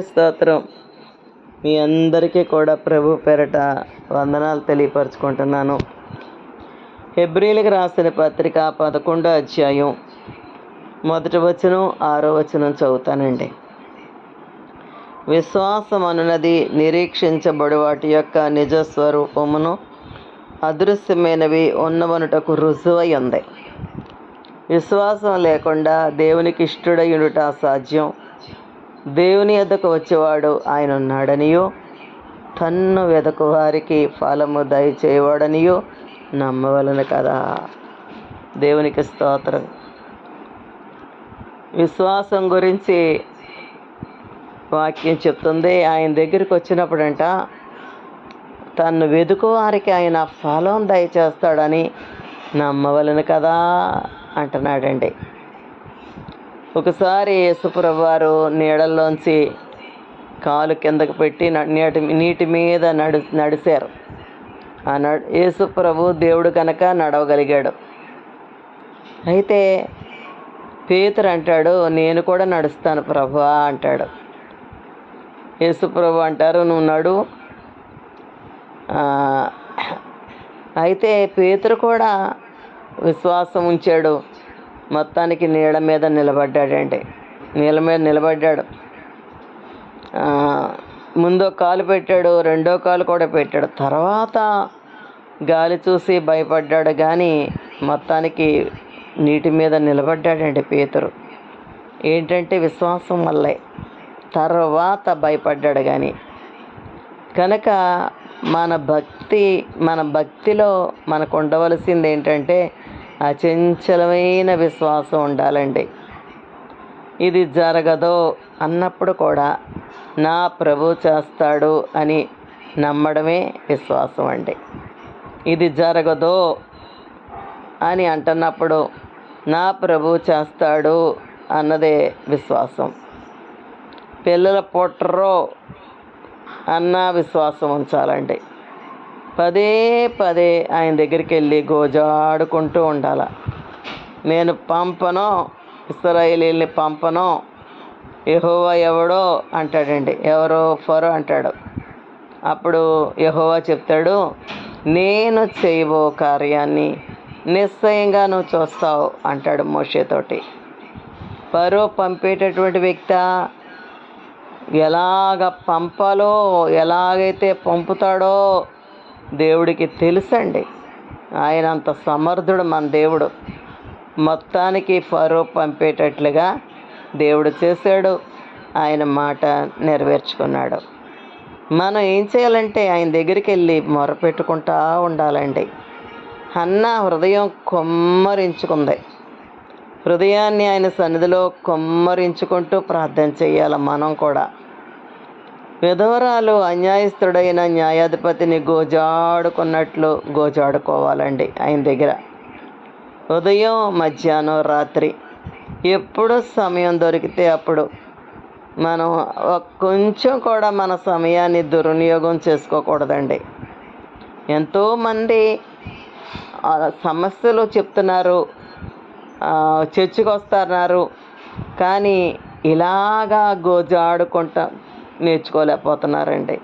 స్తోత్రం. మీ అందరికీ కూడా ప్రభు పేరట వందనాలు తెలియపరచుకుంటున్నాను. హెబ్రీలకు రాసిన పత్రిక 11వ అధ్యాయం 1వ వచనం 6వ వచనం చదువుతానండి. విశ్వాసం అనున్నది నిరీక్షించబడు వాటి యొక్క నిజస్వరూపమును అదృశ్యమైనవి ఉన్నవనుటకు రుజువై ఉంది. విశ్వాసం లేకుండా దేవునికి ఇష్టడయుడుట అసాధ్యం. దేవుని యొద్దకు వచ్చేవాడు ఆయన ఉన్నాడనియో, తన్ను వెదకు వారికి ఫలము దయచేయవాడనియో నమ్మవలను కదా. దేవునికి స్తోత్రం. విశ్వాసం గురించి వాక్యం చెప్తుంది. ఆయన దగ్గరికి వచ్చినప్పుడంట తన్ను వెదుకు వారికి ఆయన ఫలం దయచేస్తాడని నమ్మవలను కదా అంటున్నాడండి. ఒకసారి యేసుప్రభు వారు నీడల్లోంచి కాలు కిందకు పెట్టి నీటి మీద నడిచారు. యేసుప్రభు దేవుడు కనుక నడవగలిగాడు. అయితే పేతురు అంటాడు, నేను కూడా నడుస్తాను ప్రభువా అంటాడు. యేసుప్రభు అంటారు, నువ్వు నడు. అయితే పేతురు కూడా విశ్వాసం ఉంచాడు. మొత్తానికి నీళ్ళ మీద నిలబడ్డాడండి. నీళ్ళ మీద నిలబడ్డాడు. ముందో కాలు పెట్టాడు, రెండో కాలు కూడా పెట్టాడు. తర్వాత గాలి చూసి భయపడ్డాడు, కానీ మొత్తానికి నీటి మీద నిలబడ్డాడండి పేతురు. ఏంటంటే విశ్వాసం వల్లే. తర్వాత భయపడ్డాడు కానీ. కనుక మన భక్తిలో మనకు ఉండవలసింది ఏంటంటే అచంచలమైన విశ్వాసం ఉండాలండి. ఇది జరగదో అన్నప్పుడు కూడా నా ప్రభు చేస్తాడు అని నమ్మడమే విశ్వాసం అండి. ఇది జరగదో అని అంటున్నప్పుడు నా ప్రభు చేస్తాడు అన్నదే విశ్వాసం. పిల్లలు పుట్టరో అన్న విశ్వాసం ఉంచాలండి. పదే పదే ఆయన దగ్గరికి వెళ్ళి గోజాడుకుంటూ ఉండాలి. నేను పంపను, ఇశ్రాయేలీయుల్ని పంపను, యెహోవా ఎవడో అంటాడండి. ఎవరో ఫరో అంటాడు. అప్పుడు యెహోవా చెప్తాడు, నేను చేయబో కార్యాన్ని నిశ్చయంగా నువ్వు చూస్తావు అంటాడు మోషేతోటి. ఫరో పంపేటటువంటి వ్యక్తి ఎలాగ పంపాలో, ఎలాగైతే పంపుతాడో దేవుడికి తెలుసండి. ఆయన అంత సమర్థుడు మన దేవుడు. మొత్తానికి ఫరో పంపేటట్లుగా దేవుడు చేశాడు. ఆయన మాట నెరవేర్చుకున్నాడు. మనం ఏం చేయాలంటే ఆయన దగ్గరికి వెళ్ళి మొరపెట్టుకుంటా ఉండాలండి. హన్నా హృదయం కొమ్మరించుకుంది. హృదయాన్ని ఆయన సన్నిధిలో కొమ్మరించుకుంటూ ప్రార్థన చేయాలి. మనం కూడా విధవరాలు అన్యాయస్తుడైన న్యాయాధిపతిని గోజాడుకున్నట్లు గోజాడుకోవాలండి ఆయన దగ్గర. ఉదయం, మధ్యాహ్నం, రాత్రి ఎప్పుడు సమయం దొరికితే అప్పుడు మనం కొంచెం కూడా మన సమయాన్ని దుర్వినియోగం చేసుకోకూడదండి. ఎంతోమంది సమస్యలు చెప్తున్నారు, చర్చికి వస్తున్నారు, కానీ ఇలాగా గోజాడుకుంటా నేర్చుకోలేకపోతున్నారండి.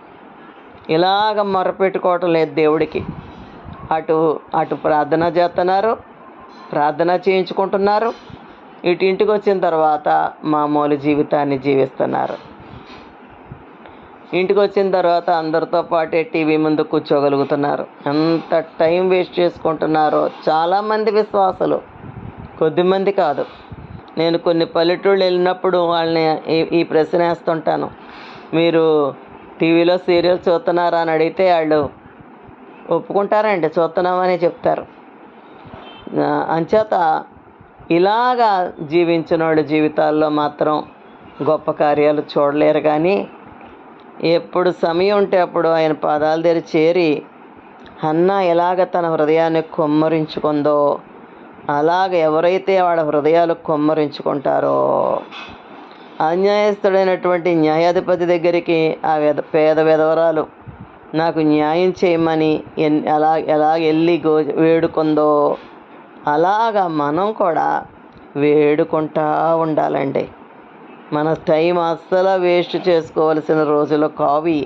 ఇలాగ మొరపెట్టుకోవటం లేదు దేవుడికి. అటు ప్రార్థన చేస్తున్నారు, ప్రార్థన చేయించుకుంటున్నారు, ఇంటికి వచ్చిన తర్వాత మామూలు జీవితాన్ని జీవిస్తున్నారు. ఇంటికి వచ్చిన తర్వాత అందరితో పాటే టీవీ ముందు కూర్చోగలుగుతున్నారు. ఎంత టైం వేస్ట్ చేసుకుంటున్నారో చాలామంది విశ్వాసులు, కొద్దిమంది కాదు. నేను కొన్ని పల్లెటూళ్ళు వెళ్ళినప్పుడు వాళ్ళని ఈ ప్రశ్న వేస్తుంటాను, మీరు టీవీలో సీరియల్ చూస్తున్నారా అని అడిగితే వాళ్ళు ఒప్పుకుంటారండి, చూస్తున్నామని చెప్తారు. అంచేత ఇలాగా జీవించిన వాళ్ళ జీవితాల్లో మాత్రం గొప్ప కార్యాలు చూడలేరు. కానీ ఎప్పుడు సమయం ఉంటే అప్పుడు ఆయన పాదాల దగ్గర చేరి హన్నా ఎలాగ తన హృదయాన్ని కొమ్మరించుకుందో అలాగ ఎవరైతే వాళ్ళ హృదయాలు కొమ్మరించుకుంటారో అన్యాయస్తుడైనటువంటి న్యాయాధిపతి దగ్గరికి ఆ పేద విధవరాలు నాకు న్యాయం చేయమని ఎలా వెళ్ళి వేడుకుందో అలాగా మనం కూడా వేడుకుంటా ఉండాలండి. మన టైం అస్సలు వేస్ట్ చేసుకోవలసిన రోజులు కావి.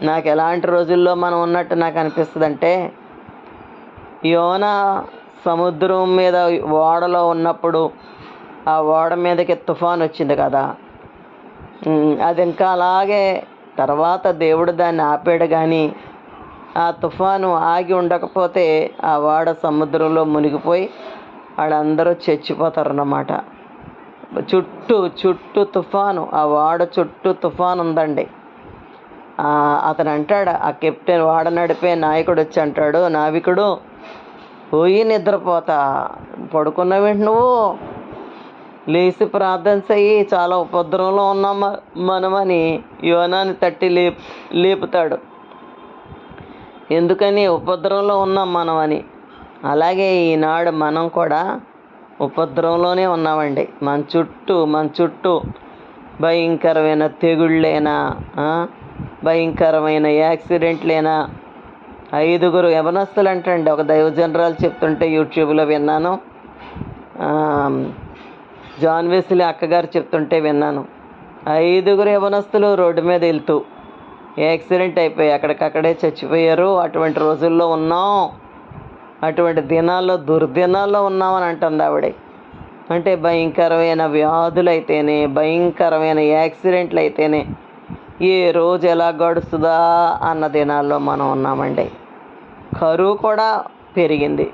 నాకు ఎలాంటి రోజుల్లో మనం ఉన్నట్టు నాకు అనిపిస్తుంది అంటే, యోనా సముద్రం మీద ఓడలో ఉన్నప్పుడు ఆ ఓడ మీదకి తుఫాన్ వచ్చింది కదా. అది ఇంకా అలాగే తర్వాత దేవుడు దాన్ని ఆపాడు. కానీ ఆ తుఫాను ఆగి ఉండకపోతే ఆ ఓడ సముద్రంలో మునిగిపోయి వాళ్ళందరూ చచ్చిపోతారన్నమాట. చుట్టూ చుట్టూ తుఫాను, ఆ ఓడ చుట్టూ తుఫాను ఉందండి. అతను అంటాడు, ఆ కెప్టెన్, ఓడ నడిపే నాయకుడు వచ్చి అంటాడు, నావికుడు పోయి నిద్రపోతా, పడుకున్నావేంటి నువ్వు, లేచి ప్రార్థన చెయ్యి, చాలా ఉపద్రవంలో ఉన్నాం మనమని యోనాని తట్టి లేపుతాడు. ఎందుకని? ఉపద్రవంలో ఉన్నాం మనమని. అలాగే ఈనాడు మనం కూడా ఉపద్రవంలోనే ఉన్నామండి. మన చుట్టూ భయంకరమైన తెగుళ్ళైనా, భయంకరమైన యాక్సిడెంట్లైనా. 5 యవనస్తులు అంటండి, ఒక దైవజనరాలు చెప్తుంటే యూట్యూబ్లో విన్నాను. జాన్ వెస్లీ అక్కగారు చెప్తుంటే విన్నాను. 5 యవనస్తులు రోడ్డు మీద వెళ్తూ యాక్సిడెంట్ అయిపోయి అక్కడికక్కడే చచ్చిపోయారు. అటువంటి రోజుల్లో ఉన్నాం, అటువంటి దినాల్లో, దుర్దినాల్లో ఉన్నామని అంటుంది ఆవిడ. అంటే భయంకరమైన వ్యాధులు అయితేనే, భయంకరమైన యాక్సిడెంట్లు అయితేనే, ఏ రోజు ఎలా గడుస్తుందా అన్న దినాల్లో మనం ఉన్నామండి. కరువు కూడా పెరిగింది,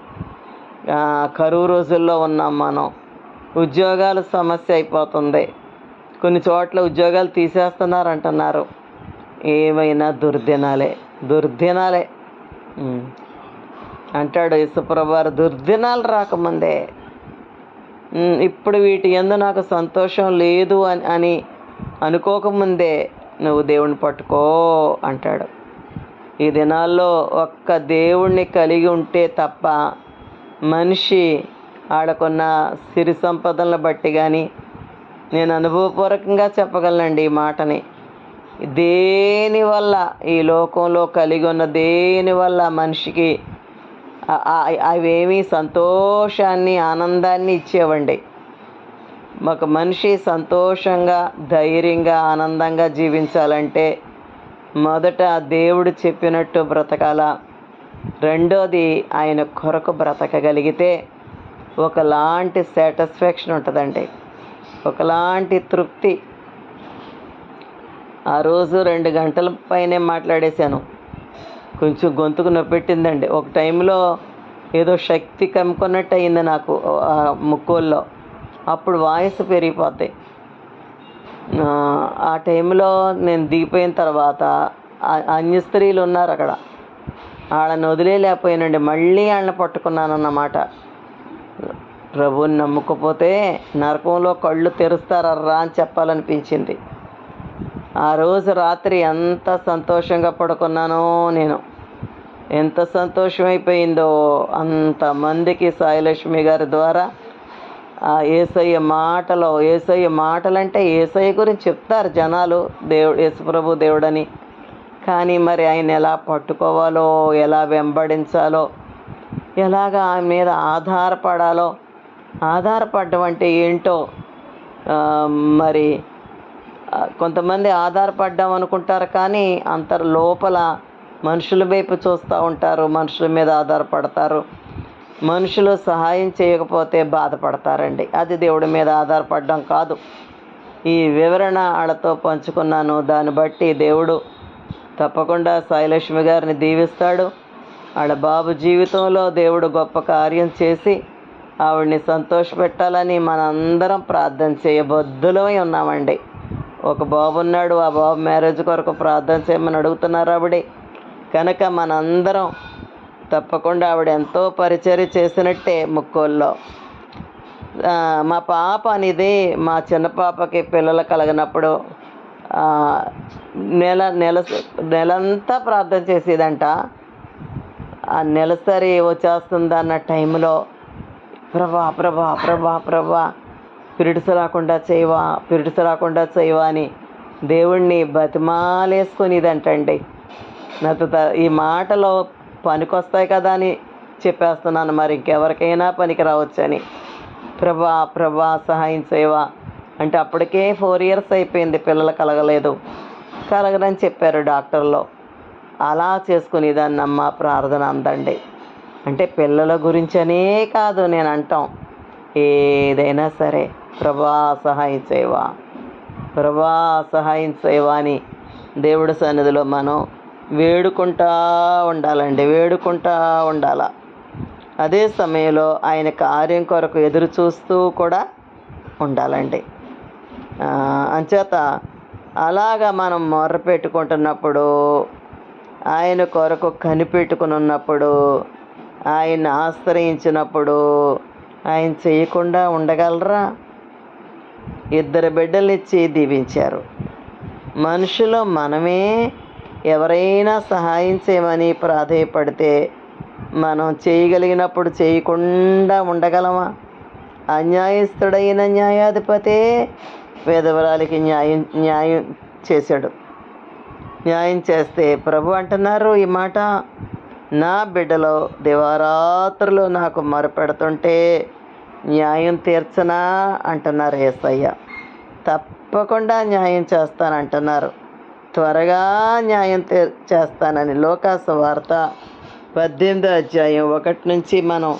కరువు రోజుల్లో ఉన్నాం మనం. ఉద్యోగాల సమస్య అయిపోతుంది, కొన్ని చోట్ల ఉద్యోగాలు తీసేస్తున్నారు అంటున్నారు. ఏమైనా దుర్దినాలే అంటాడు యేసుప్రభు వారు. దుర్దినాలు రాకముందే ఇప్పుడు వీటి యందు నాకు సంతోషం లేదు అని అనుకోకముందే నువ్వు దేవుణ్ణి పట్టుకో అంటాడు. ఈ దినాల్లో ఒక్క దేవుణ్ణి కలిగి ఉంటే తప్ప మనిషి ఆడకున్న సిరి సంపదలను బట్టి కానీ, నేను అనుభవపూర్వకంగా చెప్పగలనండి ఈ మాటని, దేనివల్ల ఈ లోకంలో కలిగి ఉన్న దేనివల్ల మనిషికి అవేమీ సంతోషాన్ని, ఆనందాన్ని ఇచ్చేవండి. ఒక మనిషి సంతోషంగా, ధైర్యంగా, ఆనందంగా జీవించాలంటే మొదట దేవుడు చెప్పినట్టు బ్రతకాల. రెండోది ఆయన కొరకు బ్రతకగలిగితే ఒకలాంటి సాటిస్ఫాక్షన్ ఉంటుందండి, ఒకలాంటి తృప్తి. ఆ రోజు 2 గంటల పైనే మాట్లాడేశాను, కొంచెం గొంతుకు నొప్పెట్టిందండి. ఒక టైంలో ఏదో శక్తి కమ్ముకున్నట్టు అయింది నాకు ముక్కుల్లో. అప్పుడు వాయిస్ పెరిగిపోతాయి. ఆ టైంలో నేను దిగిపోయిన తర్వాత అన్య స్త్రీలు ఉన్నారు అక్కడ, వాళ్ళని వదిలేకపోయానండి. మళ్ళీ వాళ్ళని పట్టుకున్నాను అన్నమాట. ప్రభువుని నమ్ముకపోతే నరకంలో కళ్ళు తెరుస్తారర్రా అని చెప్పాలనిపించింది. ఆ రోజు రాత్రి ఎంత సంతోషంగా పడుకున్నానో నేను, ఎంత సంతోషమైపోయిందో. అంతమందికి సాయిలక్ష్మి గారి ద్వారా యేసయ్య మాటలంటే యేసయ్య గురించి చెప్తారు జనాలు, దేవుడు, యేసుప్రభు దేవుడని. కానీ మరి ఆయన ఎలా పట్టుకోవాలో, ఎలా వెంబడించాలో, ఎలాగ ఆయన మీద ఆధారపడడం అంటే ఏంటో. మరి కొంతమంది ఆధారపడ్డాం అనుకుంటారు, కానీ లోపల మనుషుల వైపు చూస్తూ ఉంటారు, మనుషుల మీద ఆధారపడతారు. మనుషులు సహాయం చేయకపోతే బాధపడతారండి. అది దేవుడి మీద ఆధారపడడం కాదు. ఈ వివరణ వాళ్ళతో పంచుకున్నాను. దాన్ని బట్టి దేవుడు తప్పకుండా సాయిలక్ష్మి గారిని దీవిస్తాడు. వాళ్ళ బాబు జీవితంలో దేవుడు గొప్ప కార్యం చేసి ఆవిడ్ని సంతోషపెట్టాలని మనందరం ప్రార్థన చేయబద్దులమై ఉన్నామండి. ఒక బాబు ఉన్నాడు, ఆ బాబు మ్యారేజ్ కొరకు ప్రార్థన చేయమని అడుగుతున్నారు ఆవిడ. కనుక మనందరం తప్పకుండా ఆవిడ ఎంతో పరిచర్య చేసినట్టే ముక్కోల్లో. మా పాప అనేది, మా చిన్న పాపకి పిల్లలు కలగనప్పుడు నెలంతా ప్రార్థన చేసేదంట. ఆ నెలసరి వచ్చేస్తుందన్న టైంలో ప్రభా ప్రభా ప్రభా ప్రభా పిరిడిస్ రాకుండా చేయవా అని దేవుణ్ణి బతిమాలేసుకునేదంటండి. నాకు ఈ మాటలో పనికొస్తాయి కదా అని చెప్పేస్తున్నాను, మరి ఇంకెవరికైనా పనికి రావచ్చని. ప్రభా సహాయం చేయవా అంటే అప్పటికే 4 ఇయర్స్ అయిపోయింది, పిల్లలు కలగదని చెప్పారు డాక్టర్లు. అలా చేసుకునేదాన్నమ్మ ప్రార్థన అందండి. అంటే పిల్లల గురించనే కాదు నేను అంటాం, ఏదైనా సరే ప్రభా సహాయం చేయవా, ప్రభా సహాయం చేయవా అని దేవుడి సన్నిధిలో మనం వేడుకుంటా ఉండాల. అదే సమయంలో ఆయన కార్యం కొరకు ఎదురు చూస్తూ కూడా ఉండాలండి. అంచేత అలాగా మనం మొర్ర పెట్టుకుంటున్నప్పుడు, ఆయన కొరకు కనిపెట్టుకుని ఉన్నప్పుడు, ఆయన ఆశ్రయించినప్పుడు ఆయన చేయకుండా ఉండగలరా? 2 బిడ్డలనిచ్చి దీవించారు. మనుషులు మనమే ఎవరైనా సహాయం చేయమని ప్రాధేయపడితే మనం చేయగలిగినప్పుడు చేయకుండా ఉండగలమా? అన్యాయస్తుడైన న్యాయాధిపతే విధవరాలికి న్యాయం చేశాడు. న్యాయం చేస్తే ప్రభు అంటున్నారు ఈ మాట, నా బిడ్డలో దివారాత్రులు నాకు మొరపెడుతుంటే న్యాయం తీర్చనా అంటున్నారు యేసయ్య. తప్పకుండా న్యాయం చేస్తానంటున్నారు. త్వరగా న్యాయం చేస్తానని లోకాసు వార్త 18వ అధ్యాయం 1 నుంచి మనం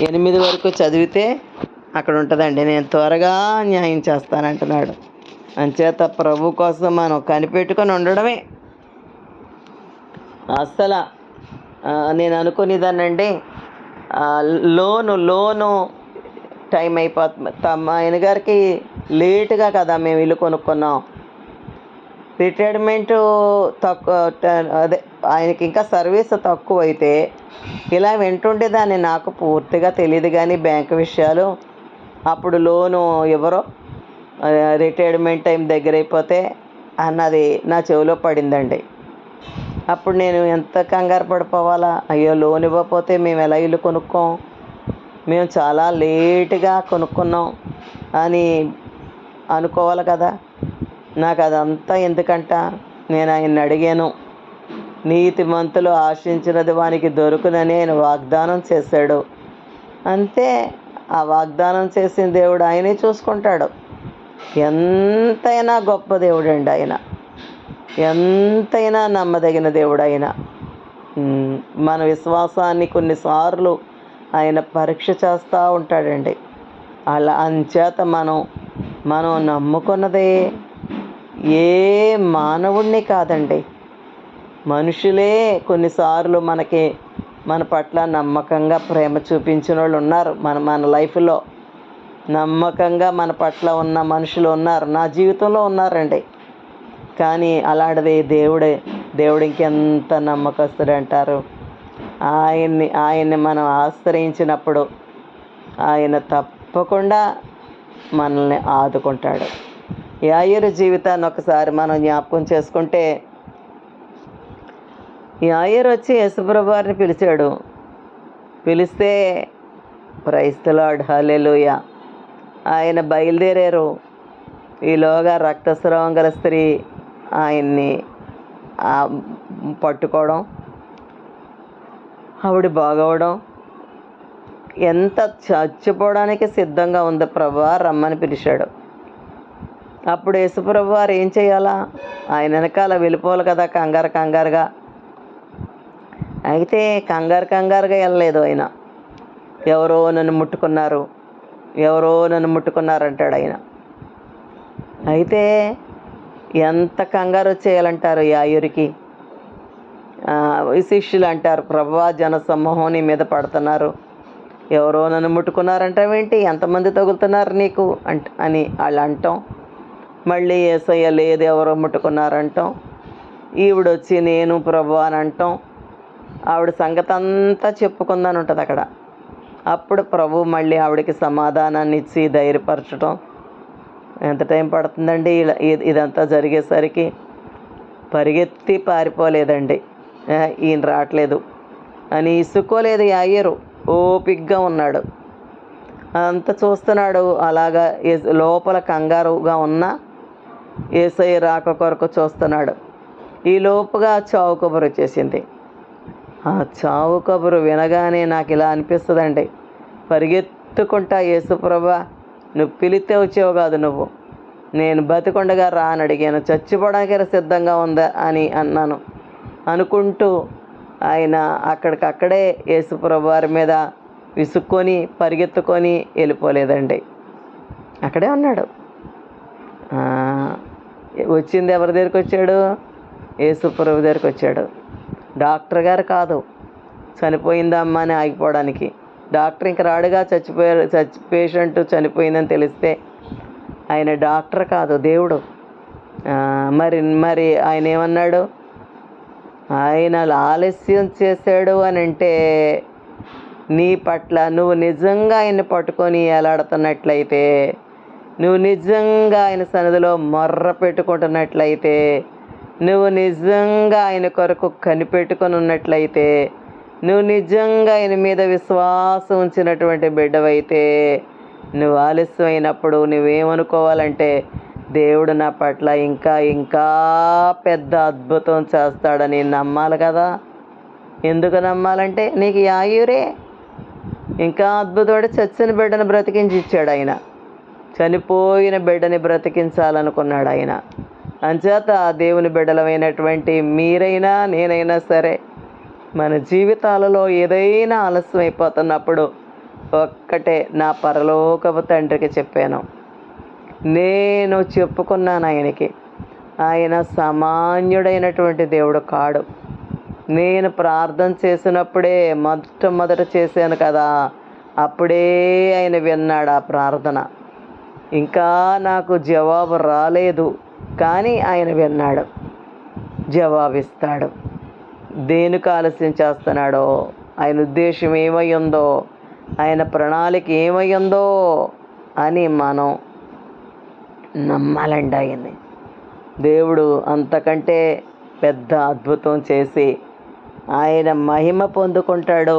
8 వరకు చదివితే అక్కడ ఉంటుందండి. నేను త్వరగా న్యాయం చేస్తానంటున్నాడు. అంచేత ప్రభు కోసం మనం కనిపెట్టుకొని ఉండడమే. అస్సలు నేను అనుకునేదానండి, లోను టైం అయిపోతుంది. ఆయన గారికి లేటుగా కదా మేము ఇల్లు కొనుక్కున్నాం. రిటైర్మెంటు తక్కువ, అదే ఆయనకి ఇంకా సర్వీస్ తక్కువ అయితే ఇలా వింటుండేదాన్ని. నాకు పూర్తిగా తెలియదు కానీ బ్యాంకు విషయాలు. అప్పుడు లోను ఎవరో రిటైర్మెంట్ టైం దగ్గర అయిపోతే అన్నది నా చెవిలో పడిందండి. అప్పుడు నేను ఎంత కంగారు పడిపోవాలా, అయ్యో లోన్ ఇవ్వకపోతే మేము ఎలా ఇల్లు కొనుక్కోం, మేము చాలా లేటుగా కొనుక్కున్నాం అని అనుకోవాలి కదా. నాకు అదంతా ఎందుకంట, నేను ఆయన్ని అడిగాను. నీతిమంతులు ఆశించినది వానికి దొరుకునని ఆయన వాగ్దానం చేశాడు. అంతే, ఆ వాగ్దానం చేసిన దేవుడు ఆయనే చూసుకుంటాడు. ఎంతైనా గొప్ప దేవుడు అండి ఆయన, ఎంతైనా నమ్మదగిన దేవుడు ఆయన. మన విశ్వాసాన్ని కొన్నిసార్లు ఆయన పరీక్ష చేస్తూ ఉంటాడండి. అలా అంచేత మనం నమ్ముకున్నదే ఏ మానవుడిని కాదండి, మనుషులే కొన్నిసార్లు మన పట్ల నమ్మకంగా ప్రేమ చూపించిన వాళ్ళు ఉన్నారు. మన లైఫ్లో నమ్మకంగా మన పట్ల ఉన్న మనుషులు ఉన్నారు, నా జీవితంలో ఉన్నారండి. కానీ అలాంటిది దేవుడు ఇంకెంత నమ్మకస్తుడు అంటారు. ఆయన్ని మనం ఆశ్రయించినప్పుడు ఆయన తప్పకుండా మనల్ని ఆదుకుంటాడు. యాయేరు జీవితాన్ని ఒకసారి మనం జ్ఞాపకం చేసుకుంటే, యాయేరు వచ్చి యేసుప్రభు వారిని పిలిచాడు. పిలిస్తే ప్రైజ్ ది లార్డ్, హల్లెలూయా, ఆయన బయలుదేరారు. ఈలోగా రక్తస్రావం గల స్త్రీ ఆయన్ని పట్టుకోవడం, ఆవిడ బాగవడం, ఎంత చచ్చిపోవడానికి సిద్ధంగా ఉంది, ప్రభువా రమ్మని పిలిచాడు. అప్పుడు యేసుప్రభు వారు ఏం చేయాలా, ఆయన వెనకాల వెళ్ళిపోవాలి కదా కంగారుగా. అయితే కంగారుగా వెళ్ళలేదు ఆయన. ఎవరో నన్ను ముట్టుకున్నారు అంటాడు ఆయన. అయితే ఎంత కంగారు చేయాలంటారు యాయూరికి. శిష్యులు అంటారు, ప్రభువా జనసమూహం నీ మీద పడుతున్నారు, ఎవరో నన్ను ముట్టుకున్నారంటావేంటి, ఎంతమంది తగులుతున్నారు నీకు అని వాళ్ళు అంటాం. మళ్ళీ యేసయ్య లేదు ఎవరో ముట్టుకున్నారంటాం. ఈవిడొచ్చి నేను ప్రభువా అని అంటాం. ఆవిడ సంగతి అంతా చెప్పుకుందని ఉంటుంది అక్కడ. అప్పుడు ప్రభు మళ్ళీ ఆవిడకి సమాధానాన్ని ఇచ్చి ధైర్యపరచడం. ఎంత టైం పడుతుందండి ఇదంతా జరిగేసరికి? పరిగెత్తి పారిపోలేదండి, ఈయన రావట్లేదు అని ఇసుకోలేదు. యాయేరు ఓపిగ్గా ఉన్నాడు, అంత చూస్తున్నాడు. అలాగా లోపల కంగారుగా ఉన్న యేసయ్య రాక కొరకు చూస్తున్నాడు. ఈ లోపుగా చావు కబురు వచ్చేసింది. ఆ చావు కబురు వినగానే నాకు ఇలా అనిపిస్తుందండి, పరిగెత్తుకుంటా యేసుప్రభా నువ్వు పిలిస్తే వచ్చేవు కాదు, నువ్వు నేను బతికొండగా రా అని అడిగాను. చచ్చిపోవడానికి సిద్ధంగా ఉందా అని అన్నాను. అనుకుంటూ ఆయన అక్కడికక్కడే యేసుప్రభు వారి మీద విసుక్కొని పరిగెత్తుకొని వెళ్ళిపోలేదండి. అక్కడే ఉన్నాడు. వచ్చింది ఎవరి దగ్గరికి వచ్చాడు? యేసుప్రభు దగ్గరికి వచ్చాడు. డాక్టర్ గారు కాదు చనిపోయిందమ్మా అని ఆగిపోవడానికి. డాక్టర్ ఇంక రాడుగా, పేషెంట్ చనిపోయిందని తెలిస్తే. ఆయన డాక్టర్ కాదు, దేవుడు. మరి ఆయన ఏమన్నాడు? ఆయన ఆలస్యం చేశాడు అని అంటే నీ పట్ల నువ్వు నిజంగా ఆయన్ని పట్టుకొని ఎలాడుతున్నట్లయితే, నువ్వు నిజంగా ఆయన సన్నిధిలో మొర్ర పెట్టుకుంటున్నట్లయితే, నువ్వు నిజంగా ఆయన కొరకు కనిపెట్టుకొని ఉన్నట్లయితే, నువ్వు నిజంగా ఆయన మీద విశ్వాసం ఉంచినటువంటి బిడ్డవైతే, నువ్వు ఆలస్యమైనప్పుడు నువ్వేమనుకోవాలంటే, దేవుడు నా పట్ల ఇంకా ఇంకా పెద్ద అద్భుతం చేస్తాడని నమ్మాలి కదా. ఎందుకు నమ్మాలంటే నీకు ఆయురే. ఇంకా అద్భుతమైన చచ్చిన బిడ్డను బ్రతికించి ఇచ్చాడు ఆయన. చనిపోయిన బిడ్డని బ్రతికించాలనుకున్నాడు ఆయన. అంచేత దేవుని బిడ్డలమైనటువంటి మీరైనా నేనైనా సరే, మన జీవితాలలో ఏదైనా ఆలస్యం అయిపోతున్నప్పుడు ఒక్కటే నా పరలోకపు తండ్రికి చెప్పాను. నేను చెప్పుకున్నాను ఆయనకి, ఆయన సామాన్యుడైనటువంటి దేవుడు కాడు. నేను ప్రార్థన చేసినప్పుడే మొట్టమొదట చేశాను కదా, అప్పుడే ఆయన విన్నాడు ఆ ప్రార్థన. ఇంకా నాకు జవాబు రాలేదు, కానీ ఆయన విన్నాడు, జవాబిస్తాడు. దేనికి ఆలస్యం చేస్తున్నాడో, ఆయన ఉద్దేశం ఏమై ఉందో, ఆయన ప్రణాళిక ఏమై ఉందో అని మనం నమ్మాలండి ఆయన్ని. దేవుడు అంతకంటే పెద్ద అద్భుతం చేసి ఆయన మహిమ పొందుకుంటాడు.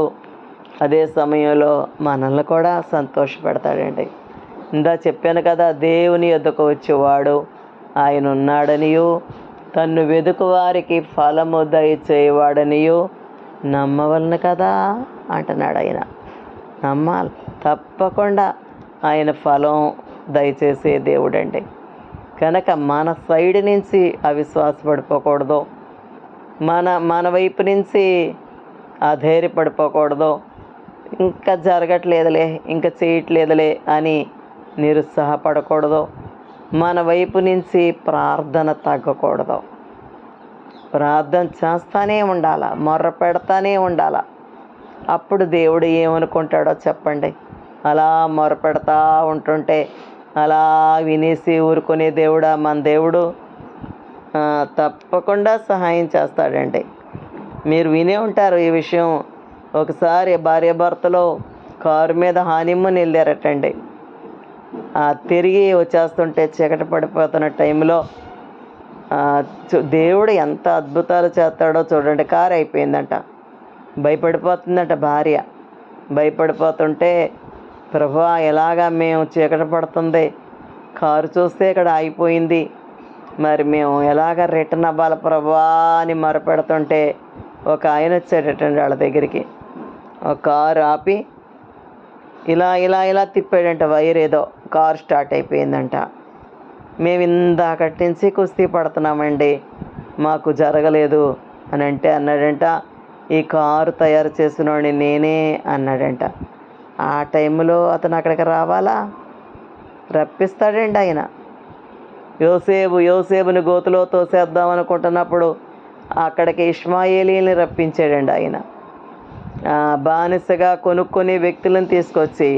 అదే సమయంలో మనల్ని కూడా సంతోషపెడతాడండి. ఇందా చెప్పాను కదా, దేవుని యొద్దకు వచ్చేవాడు ఆయన ఉన్నాడనియు, తన్ను వెదుకు వారికి ఫలము దయచేయవాడనియు నమ్మవలను కదా అంటున్నాడు ఆయన. నమ్మాలి, తప్పకుండా ఆయన ఫలం దయచేసే దేవుడండి. కనుక మన సైడ్ నుంచి అవిశ్వాసపడిపోకూడదు, మన వైపు నుంచి అధైర్యపడిపోకూడదు. ఇంకా జరగట్లేదులే, ఇంకా చేయట్లేదులే అని నిరుత్సాహపడకూడదు. మన వైపు నుంచి ప్రార్థన తగ్గకూడదు. ప్రార్థన చేస్తానే ఉండాల, మొర్ర పెడతానే ఉండాల. అప్పుడు దేవుడు ఏమనుకుంటాడో చెప్పండి. అలా మొర్ర పెడతా ఉంటుంటే అలా వినేసి ఊరుకునే దేవుడా మన దేవుడు? తప్పకుండా సహాయం చేస్తాడండి. మీరు వినే ఉంటారు ఈ విషయం. ఒకసారి భార్యాభర్తలు కారు మీద హానిమూన్ వెళ్ళారటండి. తిరిగి వచ్చేస్తుంటే చీకటి పడిపోతున్న టైంలో దేవుడు ఎంత అద్భుతాలు చేస్తాడో చూడండి. కారు అయిపోయిందంట, భయపడిపోతుందంట భార్య. భయపడిపోతుంటే, ప్రభువా ఎలాగా మేము చీకటి పడుతుంది, కారు చూస్తే ఇక్కడ ఆగిపోయింది, మరి మేము ఎలాగ రిటర్న్ అవ్వాలి ప్రభువా అని మొరపెడుతుంటే ఒక ఆయన వచ్చాడటండి వాళ్ళ దగ్గరికి. ఒక కారు ఆపి ఇలా ఇలా ఇలా తిప్పాడంట వైర్, ఏదో కారు స్టార్ట్ అయిపోయిందంట. మేము ఇందాకటి నుంచి కుస్తీ పడుతున్నామండి, మాకు జరగలేదు అని అంటే అన్నాడంట, ఈ కారు తయారు చేసినోడిని నేనే అన్నాడంట. ఆ టైంలో అతను అక్కడికి రావాలా? రప్పిస్తాడండి ఆయన. యోసేపుని గోతులో తోసేద్దాం అనుకుంటున్నప్పుడు అక్కడికి ఇష్మాయేలీని రప్పించాడండి ఆయన. బానిసగా కొనుక్కునే వ్యక్తులను తీసుకొచ్చి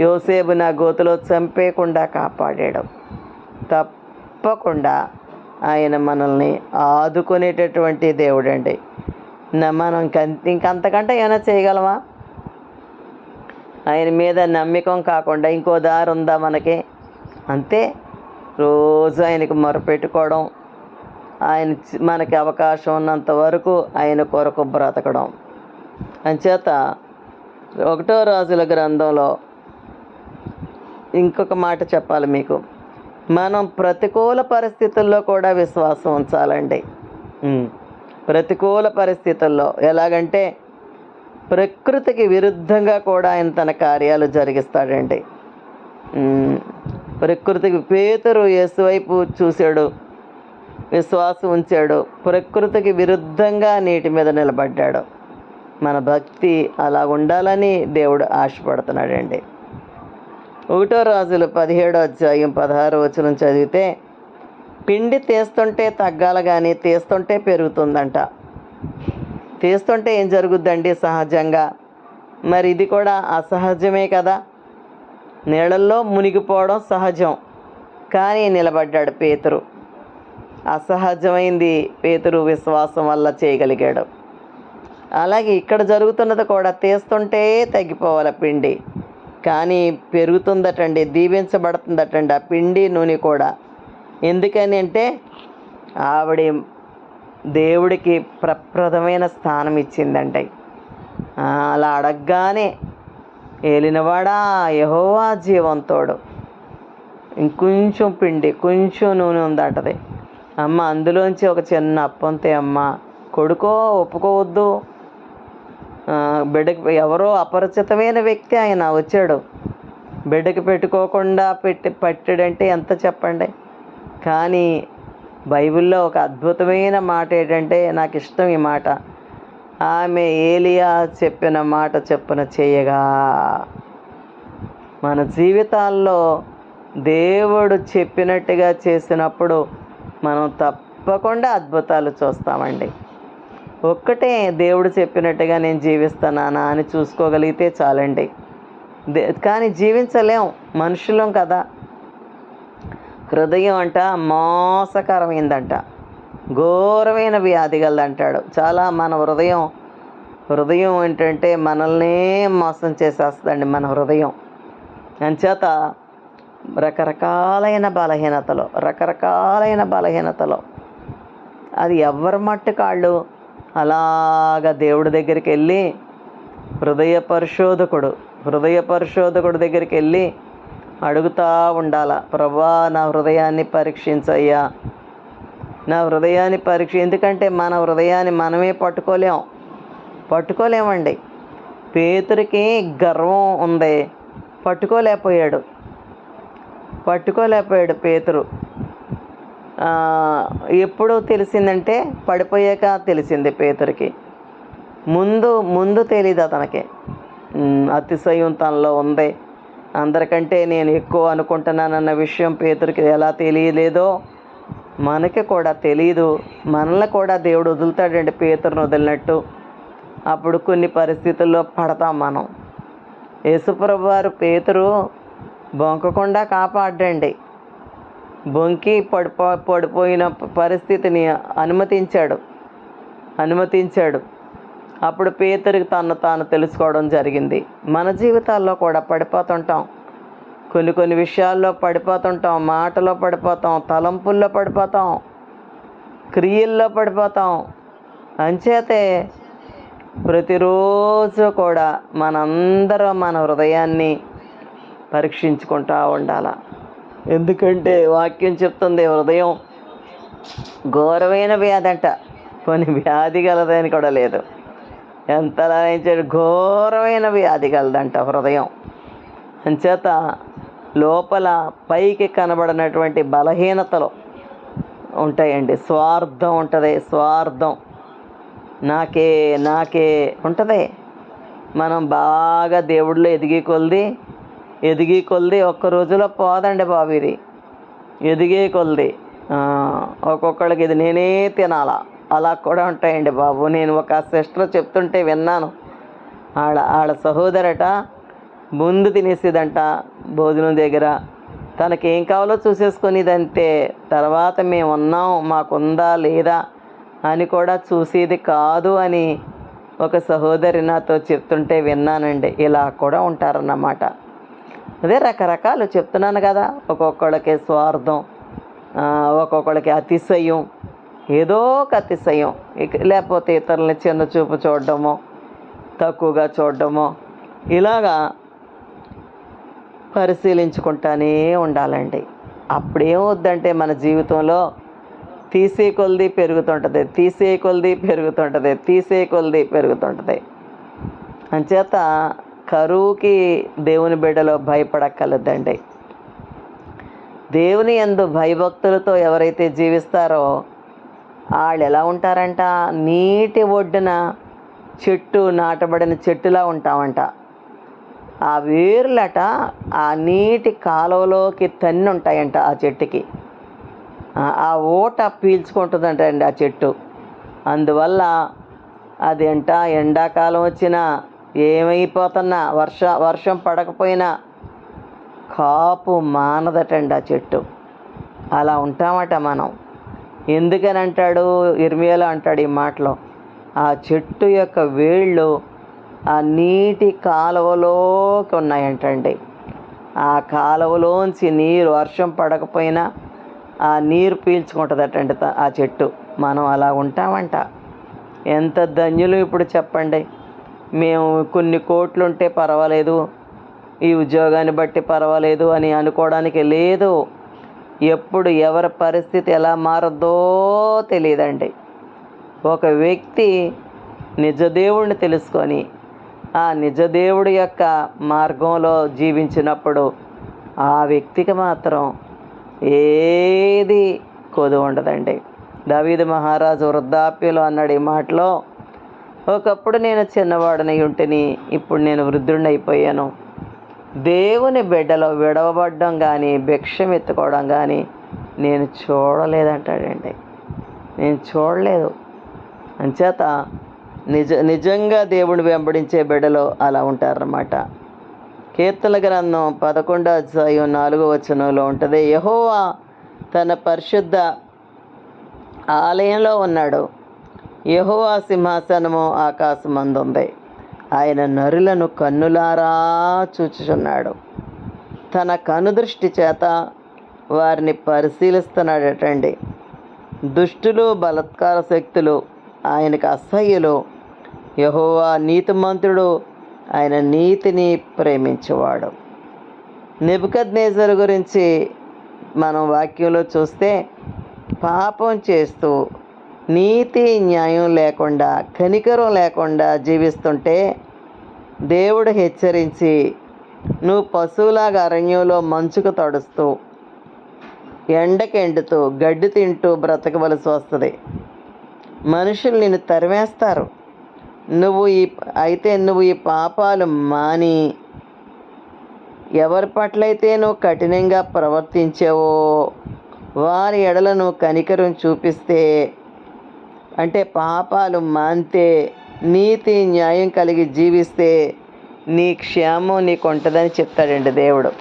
యోసేపుని ఆ గోతులో చంపేయకుండా కాపాడాడు. తప్పకుండా ఆయన మనల్ని ఆదుకునేటటువంటి దేవుడండి. మనం ఇంకంతకంటే ఏమైనా చేయగలమా? ఆయన మీద నమ్మకం కాకుండా ఇంకో దారి ఉందా మనకి? అంతే, రోజు ఆయనకు మొరపెట్టుకోవడం, ఆయన మనకి అవకాశం ఉన్నంత వరకు ఆయన కొరకు బ్రతకడం. అంచేత 1వ రాజుల గ్రంథంలో ఇంకొక మాట చెప్పాలి మీకు. మనం ప్రతికూల పరిస్థితుల్లో కూడా విశ్వాసం ఉంచాలండి. ప్రతికూల పరిస్థితుల్లో ఎలాగంటే ప్రకృతికి విరుద్ధంగా కూడా ఆయన తన కార్యాలు జరిగిస్తాడండి. ప్రకృతికి పేతురు యేసు వైపు చూశాడు, విశ్వాసం ఉంచాడు, ప్రకృతికి విరుద్ధంగా నీటి మీద నిలబడ్డాడు. మన భక్తి అలా ఉండాలని దేవుడు ఆశపడుతున్నాడండి. 1 రాజులు 17వ అధ్యాయం 16వ వచనం చదివితే, పిండి తీస్తుంటే తగ్గాల కానీ తీస్తుంటే పెరుగుతుందంట. తీస్తుంటే ఏం జరుగుద్దండి సహజంగా? మరి ఇది కూడా అసహజమే కదా. నీళ్ళల్లో మునిగిపోవడం సహజం, కానీ నిలబడ్డాడు పేతురు. అసహజమైంది పేతురు విశ్వాసం వల్ల చేయగలిగాడు. అలాగే ఇక్కడ జరుగుతున్నది కూడా, తీస్తుంటే తగ్గిపోవాలి పిండి, కానీ పెరుగుతుందటండి, దీవించబడుతుందటండి ఆ పిండి నూనె కూడా. ఎందుకని అంటే ఆవిడ దేవుడికి ప్రప్రదమైన స్థానం ఇచ్చిందండి. అలా అడగగానే, ఏలినవాడా యెహోవా జీవంతోడు, ఇంకొంచెం పిండి కొంచెం నూనె ఉందంటది. అమ్మ అందులోంచి ఒక చిన్న అప్పంతే అమ్మ, కొడుకో ఒప్పుకోవద్దు. బిడ్డకి ఎవరో అపరిచితమైన వ్యక్తి ఆయన వచ్చాడు, బిడ్డకి పెట్టుకోకుండా పట్టాడంటే ఎంత చెప్పండి. కానీ బైబిల్లో ఒక అద్భుతమైన మాట ఏంటంటే, నాకు ఇష్టం ఈ మాట. ఆమె ఏలియా చెప్పిన మాట చెప్పున చేయగా. మన జీవితాల్లో దేవుడు చెప్పినట్టుగా చేసినప్పుడు మనం తప్పకుండా అద్భుతాలు చూస్తామండి. ఒక్కటే దేవుడు చెప్పినట్టుగా నేను జీవిస్తున్నానా అని చూసుకోగలిగితే చాలండి. కానీ జీవించలేం, మనుషులం కదా. హృదయం అంట మోసకరమైందంట, ఘోరమైన వ్యాధి గలదంటాడు. చాలా మన హృదయం ఏంటంటే మనల్నే మోసం చేసేస్తుందండి మన హృదయం. అంచేత రకరకాలైన బలహీనతలో అది ఎవరి మట్టుకాళ్ళు అలాగా దేవుడి దగ్గరికి వెళ్ళి, హృదయ పరిశోధకుడు దగ్గరికి వెళ్ళి అడుగుతూ ఉండాల, ప్రభువా నా హృదయాన్ని పరీక్షించయ్యా, నా హృదయాన్ని ఎందుకంటే మన హృదయాన్ని మనమే పట్టుకోలేమండి. పేతురికి గర్వం ఉంది, పట్టుకోలేకపోయాడు పేతురు. ఎప్పుడు తెలిసిందంటే పడిపోయాక తెలిసింది పేతురికి. ముందు తెలియదు అతనికి. అతిశయం తనలో ఉంది, అందరికంటే నేను ఎక్కువ అనుకుంటున్నానన్న విషయం పేతురికి ఎలా తెలియలేదో మనకి కూడా తెలియదు. మనల్ని కూడా దేవుడు వదులుతాడండి, పేతురును వదిలినట్టు. అప్పుడు కొన్ని పరిస్థితుల్లో పడతాం మనం. యేసుప్రభు వారు పేతురు బొంకకుండా కాపాడండి. బొంకి పడిపోయిన పరిస్థితిని అనుమతించాడు. అప్పుడు పేతురికి తాను తెలుసుకోవడం జరిగింది. మన జీవితాల్లో కూడా పడిపోతుంటాం, కొన్ని విషయాల్లో పడిపోతుంటాం, మాటలో పడిపోతాం, తలంపుల్లో పడిపోతాం, క్రియల్లో పడిపోతాం. అంచేతే ప్రతిరోజు కూడా మనందరం మన హృదయాన్ని పరీక్షించుకుంటూ ఉండాలి. ఎందుకంటే వాక్యం చెప్తుంది, హృదయం ఘోరమైన వ్యాధి అంట. కొన్ని వ్యాధి గలదని కూడా లేదు, ఎంతలా ఘోరమైన వ్యాధి గలదంట హృదయం. అంచేత లోపల పైకి కనబడినటువంటి బలహీనతలు ఉంటాయండి. స్వార్థం ఉంటుంది, నాకే ఉంటుంది. మనం బాగా దేవుడిలో ఎదిగి కొలిది ఒక్క రోజులో పోదండి బాబు. ఇది ఎదిగే కొలిది ఒక్కొక్కళ్ళకి ఇది నేనే తినాలా అలా కూడా ఉంటాయండి బాబు. నేను ఒక సిస్టర్ చెప్తుంటే విన్నాను, ఆడ సహోదరట ముందు తినేసేదంట భోజనం దగ్గర, తనకేం కావాలో చూసేసుకునేదంతే. తర్వాత మేము ఉన్నాం, మాకుందా లేదా అని కూడా చూసేది కాదు అని ఒక సహోదరి నాతో చెప్తుంటే విన్నానండి. ఇలా కూడా ఉంటారన్నమాట. అదే రకరకాలు చెప్తున్నాను కదా. ఒక్కొక్కళ్ళకి స్వార్థం, ఒక్కొక్కళ్ళకి అతిశయం, ఏదో ఒక అతిశయం, లేకపోతే ఇతరులని చిన్న చూపు చూడడమో, తక్కువగా చూడడమో, ఇలాగా పరిశీలించుకుంటానే ఉండాలండి. అప్పుడేమవుద్దంటే మన జీవితంలో తీసే కొలది పెరుగుతుంటుంది. అంచేత కరువుకి దేవుని బిడ్డలో భయపడక్కర్లేదండి. దేవుని యందు భయభక్తులతో ఎవరైతే జీవిస్తారో వాళ్ళు ఎలా ఉంటారంట, నీటి ఒడ్డున చెట్టు నాటబడిన చెట్టులా ఉంటామంట. ఆ వేర్లట ఆ నీటి కాలువలోకి తన్ని ఉంటాయంట ఆ చెట్టుకి. ఆ ఊట పీల్చుకుంటుందంట అండి ఆ చెట్టు. అందువల్ల అదేంట ఎండాకాలం వచ్చినా ఏమైపోతున్నా వర్షం పడకపోయినా కాపు మానదటండి ఆ చెట్టు. అలా ఉంటామట మనం. ఎందుకని అంటాడు, ఇర్మియాలో అంటాడు ఈ మాటలో, ఆ చెట్టు యొక్క వేళ్ళు ఆ నీటి కాలువలోకి ఉన్నాయంటండి. ఆ కాలువలోంచి నీరు వర్షం పడకపోయినా ఆ నీరు పీల్చుకుంటుందటండి ఆ చెట్టు. మనం అలా ఉంటామంట. ఎంత ధన్యులు ఇప్పుడు చెప్పండి. మేము కొన్ని కోట్లు ఉంటే పర్వాలేదు, ఈ ఉద్యోగాన్ని బట్టి పర్వాలేదు అని అనుకోవడానికి లేదు. ఎప్పుడు ఎవరి పరిస్థితి ఎలా మారద్దో తెలియదండి. ఒక వ్యక్తి నిజదేవుడిని తెలుసుకొని ఆ నిజదేవుడి యొక్క మార్గంలో జీవించినప్పుడు ఆ వ్యక్తికి మాత్రం ఏది కొదువు ఉండదండి. దావీదు మహారాజు వృద్ధాప్యలో అన్నాడు ఈ మాటలో, ఒకప్పుడు నేను చిన్నవాడినై ఉంటిని, ఇప్పుడు నేను వృద్ధుడిని అయిపోయాను. దేవుని బిడ్డలో విడవబడ్డం కానీ భిక్షం ఎత్తుకోవడం కానీ నేను చూడలేదంటాడండి. నేను చూడలేదు. అంచేత నిజంగా దేవుని వెంబడించే బిడ్డలో అలా ఉంటారన్నమాట. కీర్తన గ్రంథం 11:4 ఉంటుంది, యెహోవా తన పరిశుద్ధ ఆలయంలో ఉన్నాడు. యెహోవా సింహాసనము ఆకాశమందుంది. ఆయన నరులను కన్నులారా చూచుచున్నాడు. తన కనుదృష్టి చేత వారిని పరిశీలిస్తున్నాడటండి. దుష్టులు బలాత్కార శక్తులు ఆయనకు అసహ్యులు. యెహోవా నీతిమంతుడు, ఆయన నీతిని ప్రేమించేవాడు. నెబుకద్నెజరు గురించి మనం వాక్యంలో చూస్తే, పాపం చేస్తూ నీతి న్యాయం లేకుండా కనికరం లేకుండా జీవిస్తుంటే దేవుడు హెచ్చరించి, నువ్వు పశువులాగా అరణ్యంలో మంచుకు తడుస్తూ ఎండకెండుతూ గడ్డి తింటూ బ్రతకవలసి వస్తుంది. మనుషులు నిన్ను తరిమేస్తారు. నువ్వు ఈ పాపాలు మాని ఎవరి పట్లయితే నువ్వు కఠినంగా ప్రవర్తించావో వారి ఎడల నువ్వు కనికరం చూపిస్తే, అంటే పాపాలు మానితే నీతి న్యాయం కలిగి జీవిస్తే నీ క్షేమం నీకు ఉంటుందని చెప్తాడండి దేవుడు.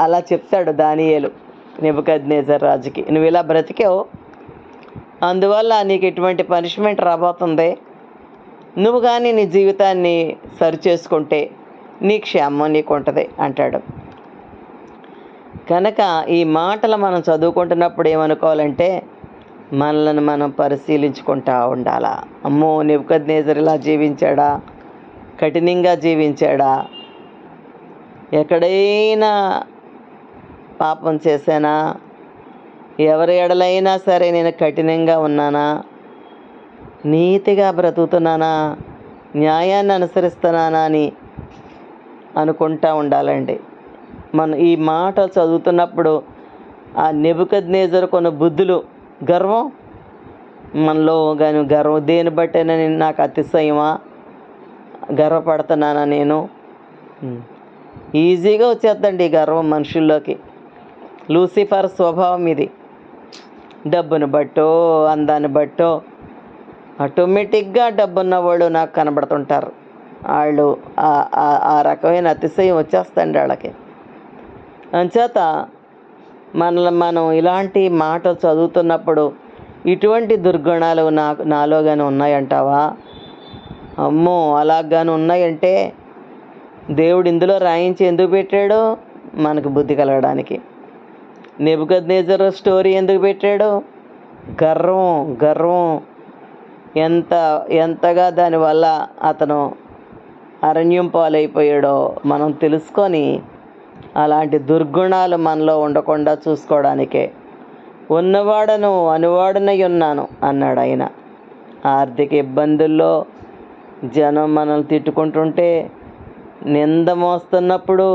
అలా చెప్తాడు దానియేలు నెబుకద్నెజరు రాజుకి. నువ్వు ఇలా బ్రతికావు, అందువల్ల నీకు ఎటువంటి పనిష్మెంట్ రాబోతుంది. నువ్వు కానీ నీ జీవితాన్ని సరిచేసుకుంటే నీ క్షేమం నీకు ఉంటుంది అంటాడు. కనుక ఈ మాటలు మనం చదువుకుంటున్నప్పుడు ఏమనుకోవాలంటే, మనల్ని మనం పరిశీలించుకుంటూ ఉండాలా. అమ్మో, నెబుకద్నెజరు ఇలా జీవించాడా, కఠినంగా జీవించాడా, ఎక్కడైనా పాపం చేశానా, ఎవరి ఎడలైనా సరే నేను కఠినంగా ఉన్నానా, నీతిగా బ్రతుకుతున్నానా, న్యాయాన్ని అనుసరిస్తున్నానా అని అనుకుంటూ ఉండాలండి. మనం ఈ మాట చదువుతున్నప్పుడు ఆ నెబుకద్నెజరు కొన్ని బుద్ధులు, గర్వం మనలో కానీ గర్వం దేని బట్టైనా నాకు అతిశయమా, గర్వపడుతున్నానా నేను, ఈజీగా వచ్చేద్దండి ఈ గర్వం మనుషుల్లోకి. లూసిఫర్ స్వభావం ఇది. డబ్బును బట్టో అందాన్ని బట్టో ఆటోమేటిక్గా డబ్బున్నవాళ్ళు నాకు కనబడుతుంటారు. వాళ్ళు ఆ రకమైన అతిశయం వచ్చేస్తండి వాళ్ళకి. అంచేత మనం ఇలాంటి మాటలు చదువుతున్నప్పుడు ఇటువంటి దుర్గుణాలు నాలో కానీ ఉన్నాయంటావా? అమ్మో, అలాగాని ఉన్నాయంటే దేవుడు ఇందులో రాయించి ఎందుకు పెట్టాడు? మనకు బుద్ధి కలగడానికి. నెబుకద్నెజరు స్టోరీ ఎందుకు పెట్టాడు? గర్వం ఎంతగా దానివల్ల అతను అరణ్యం పాలైపోయాడో మనం తెలుసుకొని అలాంటి దుర్గుణాలు మనలో ఉండకుండా చూసుకోవడానికే ఉన్నవాడను అనువాడనై ఉన్నాను అన్నాడు ఆయన. ఆర్థిక ఇబ్బందుల్లో జనం మనల్ని తిట్టుకుంటుంటే, నింద మోస్తున్నప్పుడు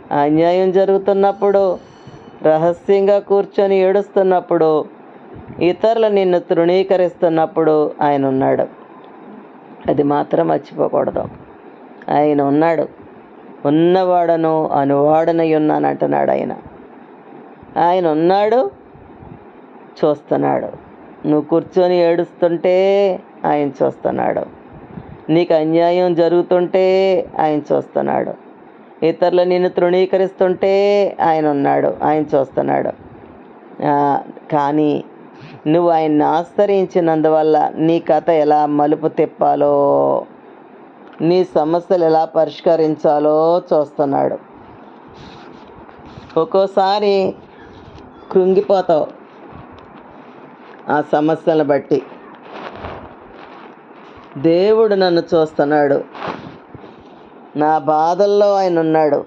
అన్యాయం జరుగుతున్నప్పుడు, రహస్యంగా కూర్చొని ఏడుస్తున్నప్పుడు, ఇతరులు నిన్ను తృణీకరిస్తున్నప్పుడు ఆయన ఉన్నాడు. అది మాత్రం మర్చిపోకూడదు. ఆయన ఉన్నాడు. ఉన్నవాడను అనువాడనై ఉన్నానంటున్నాడు ఆయన. ఆయన ఉన్నాడు, చూస్తున్నాడు. నువ్వు కూర్చొని ఏడుస్తుంటే ఆయన చూస్తున్నాడు. నీకు అన్యాయం జరుగుతుంటే ఆయన చూస్తున్నాడు. ఇతరులు నిన్ను తృణీకరిస్తుంటే ఆయన ఉన్నాడు, ఆయన చూస్తున్నాడు. కానీ నువ్వు ఆయన్ని ఆశ్రయించినందువల్ల నీ కథ ఎలా మలుపు తిప్పాలో, నీ సమస్యలు ఎలా పరిష్కరించాలో చూస్తున్నాడు. ఒక్కోసారి కృంగిపోతావు ఆ సమస్యలను బట్టి. దేవుడు నన్ను చూస్తున్నాడు, నా బాధల్లో ఆయన ఉన్నాడు.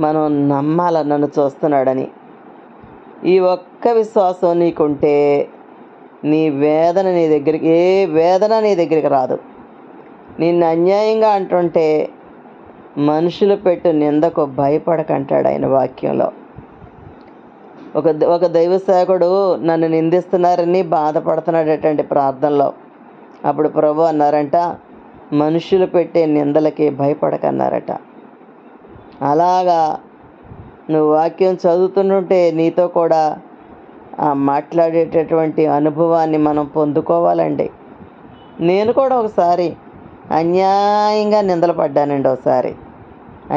మనం నమ్మాల నన్ను చూస్తున్నాడని. ఈ ఒక్క విశ్వాసం నీకుంటే నీ వేదన నీ దగ్గరికి, ఏ వేదన నీ దగ్గరికి రాదు. నిన్ను అన్యాయంగా అంటుంటే మనుషులు పెట్టు నిందకు భయపడకంటాడు ఆయన వాక్యంలో. ఒక దైవ సేవకుడు నన్ను నిందిస్తున్నారని బాధపడుతున్నాడటండి ప్రార్థనలో. అప్పుడు ప్రభు అన్నారంట, మనుషులు పెట్టే నిందలకి భయపడకన్నారట. అలాగా నువ్వు వాక్యం చదువుతుంటే నీతో కూడా మాట్లాడేటటువంటి అనుభవాన్ని మనం పొందుకోవాలండి. నేను కూడా ఒకసారి అన్యాయంగా నిందలు పడ్డానండి. ఒకసారి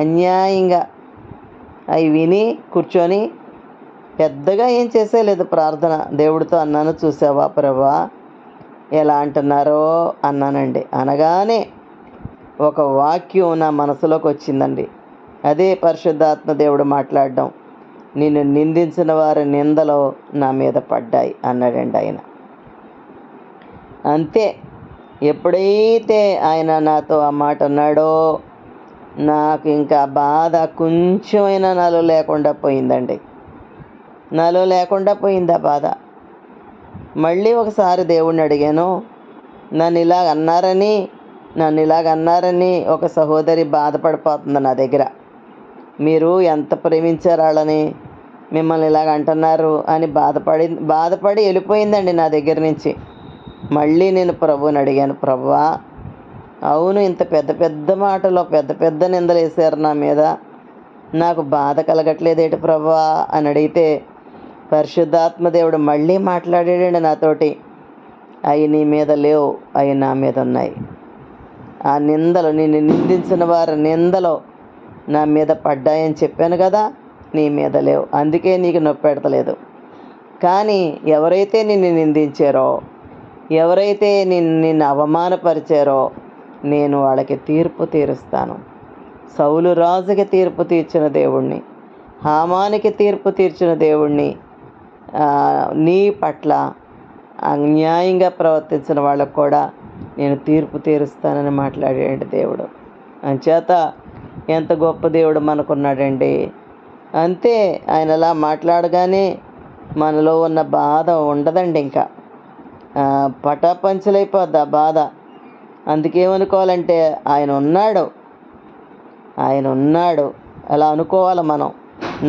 అన్యాయంగా అవి విని కూర్చొని పెద్దగా ఏం చేసేలేదు ప్రార్థన. దేవుడితో అన్నాను, చూసావా ప్రభా ఎలా అంటున్నారో అన్నానండి. అనగానే ఒక వాక్యం నా మనసులోకి వచ్చిందండి. అదే పరిశుద్ధాత్మ దేవుడు మాట్లాడడం, నిన్ను నిందించిన వారి నిందలో నా మీద పడ్డాయి అన్నాడండి ఆయన. అంతే, ఎప్పుడైతే ఆయన నాతో ఆ మాట అన్నాడో నాకు ఇంకా బాధ కొంచెమైనా నాలో లేకుండా పోయిందండి. నాలో లేకుండా పోయింది ఆ బాధ. మళ్ళీ ఒకసారి దేవుణ్ణి అడిగాను. నన్ను ఇలాగ అన్నారని ఒక సహోదరి బాధపడిపోతుంది నా దగ్గర. మీరు ఎంత ప్రేమించారు వాళ్ళని, మిమ్మల్ని ఇలాగ అంటున్నారు అని బాధపడి వెళ్ళిపోయిందండి నా దగ్గర నుంచి. మళ్ళీ నేను ప్రభువుని అడిగాను, ప్రభువా అవును ఇంత పెద్ద పెద్ద మాటలో పెద్ద పెద్ద నిందలు వేశారు నా మీద, నాకు బాధ కలగట్లేదేటి ప్రభువా అని అడిగితే పరిశుద్ధాత్మ దేవుడు మళ్ళీ మాట్లాడాడండి నాతోటి. అవి నీ మీద లేవు, అవి నా మీద ఉన్నాయి. ఆ నిందలు, నిన్ను నిందించిన వారి నిందలు నా మీద పడ్డాయని చెప్పాను కదా, నీ మీద లేవు, అందుకే నీకు నొప్పి పెడతలేదు. కానీ ఎవరైతే నిన్ను నిందించారో, ఎవరైతే నిన్ను అవమానపరిచారో నేను వాళ్ళకి తీర్పు తీరుస్తాను. సౌలు రాజుకి తీర్పు తీర్చిన దేవుణ్ణి, హామానికి తీర్పు తీర్చిన దేవుణ్ణి, నీ పట్ల అన్యాయంగా ప్రవర్తించిన వాళ్ళకు కూడా నేను తీర్పు తీరుస్తానని మాట్లాడాడు దేవుడు. అంచేత ఎంత గొప్ప దేవుడు మనకున్నాడండి. అంతే, ఆయన అలా మాట్లాడగానే మనలో ఉన్న బాధ ఉండదండి. ఇంకా పటాపంచలైపోద్ది ఆ బాధ. అందుకేమనుకోవాలంటే ఆయన ఉన్నాడు అలా అనుకోవాలి మనం.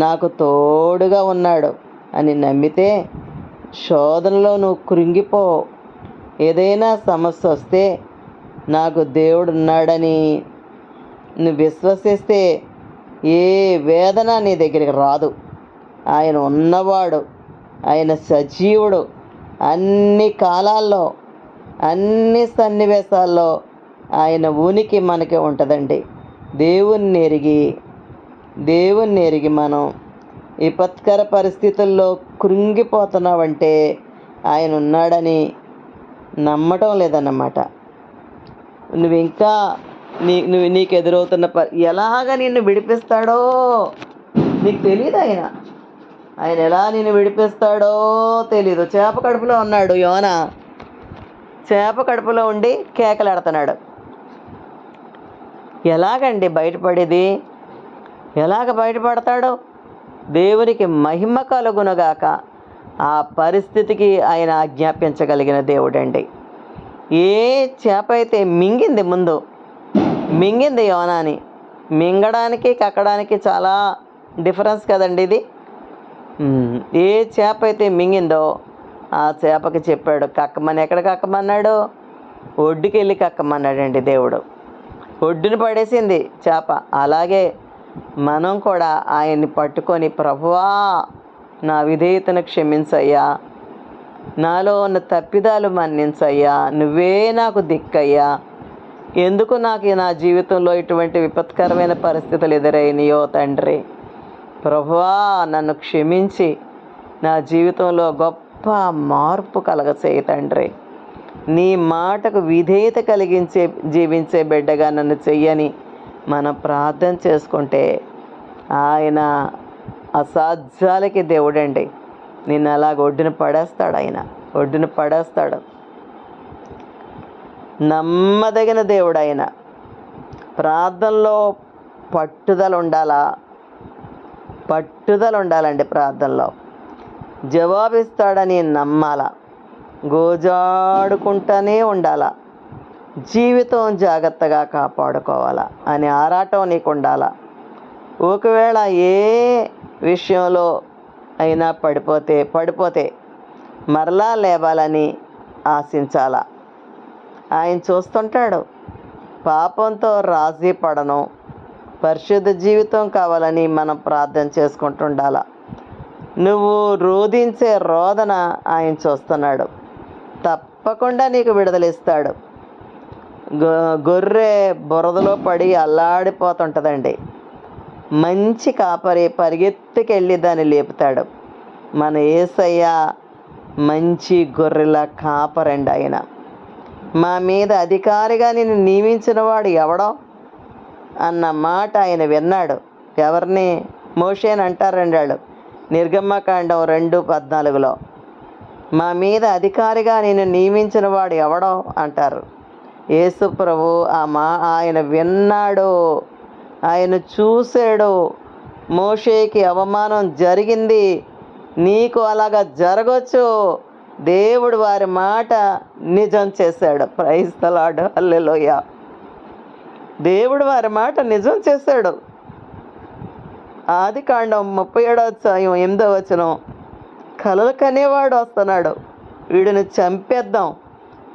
నాకు తోడుగా ఉన్నాడు అని నమ్మితే శోధనలో నువ్వు కృంగిపోవు. ఏదైనా సమస్య వస్తే నాకు దేవుడు ఉన్నాడని నువ్వు విశ్వసిస్తే ఏ వేదన నీ దగ్గరికి రాదు. ఆయన ఉన్నవాడు, ఆయన సజీవుడు. అన్ని కాలాల్లో, అన్ని సన్నివేశాల్లో ఆయన ఉనికి మనకి ఉంటుందండి. దేవుణ్ణి ఎరిగి మనం విపత్కర పరిస్థితుల్లో కృంగిపోతున్నావంటే ఆయన ఉన్నాడని నమ్మటం లేదన్నమాట. నువ్వు ఇంకా నీకు ఎదురవుతున్న ఎలాగ నిన్ను విడిపిస్తాడో నీకు తెలియదు. ఆయన ఎలా నిన్ను విడిపిస్తాడో తెలీదు. చేప కడుపులో ఉన్నాడు యోన. చేప కడుపులో ఉండి కేకలాడుతున్నాడు. ఎలాగండి బయటపడేది? ఎలాగ బయటపడతాడు? దేవునికి మహిమ కలుగునగాక. ఆ పరిస్థితికి ఆయన ఆజ్ఞాపించగలిగిన దేవుడండి. ఏ చేప అయితే మింగింది ముందు మింగింది యోనాని. మింగడానికి కక్కడానికి చాలా డిఫరెన్స్ కదండి ఇది. ఏ చేప అయితే మింగిందో ఆ చేపకి చెప్పాడు కక్కమని. ఎక్కడ కక్కమన్నాడు? ఒడ్డుకి వెళ్ళి కక్కమన్నాడండి దేవుడు. ఒడ్డుని పడేసింది చేప. అలాగే మనం కూడా ఆయన్ని పట్టుకొని, ప్రభువా నా విధేయతను క్షమించయ్యా, నాలో ఉన్న తప్పిదాలు మన్నించయ్యా, నువ్వే నాకు దిక్కయ్యా, ఎందుకు నాకు నా జీవితంలో ఇటువంటి విపత్కరమైన పరిస్థితులు ఎదురైనయో తండ్రి, ప్రభువా నన్ను క్షమించి నా జీవితంలో గొప్ప మార్పు కలగచేయి తండ్రి, నీ మాటకు విధేయత కలిగించే జీవించే బిడ్డగా నన్ను చెయ్యని మనం ప్రార్థన చేసుకుంటే ఆయన అసాధ్యాలకి దేవుడండి. నిన్ను అలాగ ఒడ్డున పడేస్తాడు. ఆయన ఒడ్డున పడేస్తాడు. నమ్మదగిన దేవుడు ఆయన. ప్రార్థనలో పట్టుదల ఉండాలండి. ప్రార్థనలో జవాబిస్తాడని నమ్మాల, గోజాడుకుంటూనే ఉండాలా, జీవితం జాగ్రత్తగా కాపాడుకోవాలా అనే ఆరాటం నీకు ఉండాలా. ఒకవేళ ఏ విషయంలో అయినా పడిపోతే మరలా లేవాలని ఆశించాలా. ఆయన చూస్తుంటాడు. పాపంతో రాజీ పడను, పరిశుద్ధ జీవితం కావాలని మనం ప్రార్థన చేసుకుంటుండాల. నువ్వు రోధించే రోదన ఆయన చూస్తున్నాడు. తప్పకుండా నీకు విడుదలిస్తాడు. గొర్రె బురదలో పడి అల్లాడిపోతుంటుందండి. మంచి కాపరి పరిగెత్తుకెళ్ళి దాన్ని లేపుతాడు. మన యేసయ్య మంచి గొర్రెల కాపరండి ఆయన. మా మీద అధికారిగా నిన్ను నియమించిన వాడు ఎవడో అన్న మాట ఆయన విన్నాడు. ఎవరిని? మోషేని అంటారండి వాళ్ళు. నిర్గమకాండం 2:14 మా మీద అధికారిగా నిన్ను నియమించిన వాడు ఎవడో అంటారు. యేసు ప్రభు ఆయన విన్నాడు, ఆయన చూశాడు. మోషేకి అవమానం జరిగింది, నీకు అలాగా జరగచ్చు. దేవుడు వారి మాట నిజం చేశాడు. ప్రైజ్ ది లార్డ్, హల్లెలూయా. దేవుడు వారి మాట నిజం చేశాడు. ఆదికాండం 37:8 కలలు కనేవాడు వస్తున్నాడు, వీడిని చంపేద్దాం,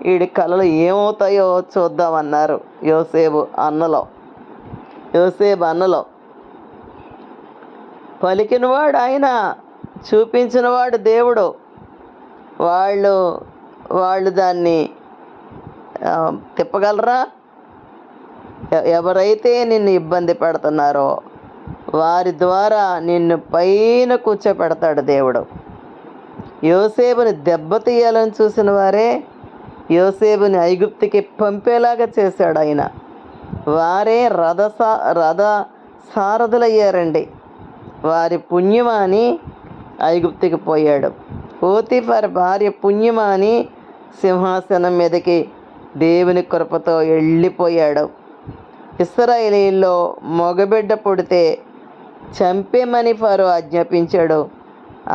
వీడి కలలు ఏమవుతాయో చూద్దామన్నారు యోసేపు అన్నలో. పలికినవాడు ఆయన, చూపించినవాడు దేవుడు. వాళ్ళు దాన్ని తిప్పగలరా? ఎవరైతే నిన్ను ఇబ్బంది పెడుతున్నారో వారి ద్వారా నిన్ను పైన కూర్చోపెడతాడు దేవుడు. యోసేపుని దెబ్బతీయాలని చూసిన వారే యోసేపుని ఐగుప్తుకి పంపేలాగా చేశాడు ఆయన. వారే రథ సారథులయ్యారండి. వారి పుణ్యమాని ఐగుప్తుకి పోయాడు. పోతీఫర్ భార్య పుణ్యమాని సింహాసనం మీదకి దేవుని కృపతో వెళ్ళిపోయాడు. ఇశ్రాయేలీల్లో మగబిడ్డ పుడితే చంపేమని ఫరో ఆజ్ఞాపించాడు.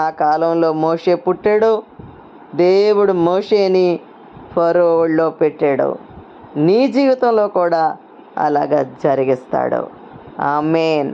ఆ కాలంలో మోషే పుట్టాడు. దేవుడు మోషేని ఫరో ఒళ్ళో పెట్టాడు. నీ జీవితంలో కూడా అలాగా జరిగిస్తాడు. ఆమేన్.